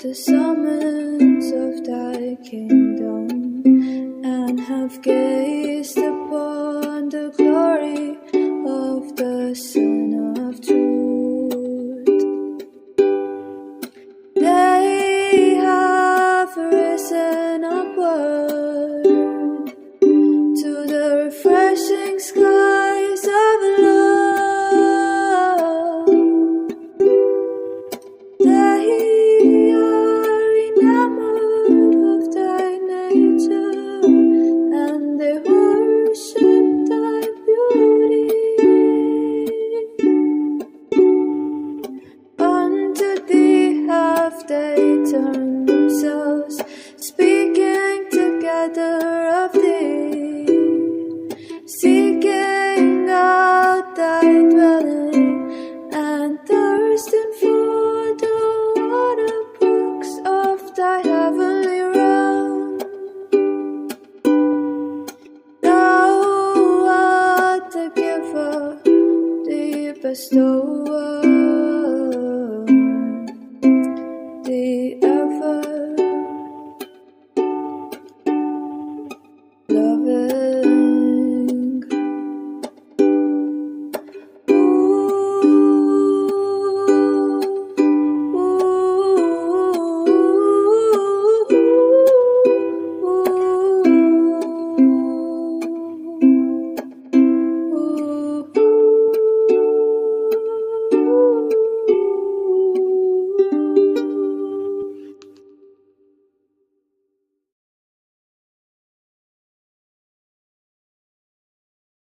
the summons of thy kingdom, and have gazed upon the glory of the Son of Truth. They have risen upward to the refreshing skies of love. They are enamoured of thy nature, and they worship thy beauty. Unto thee have they turned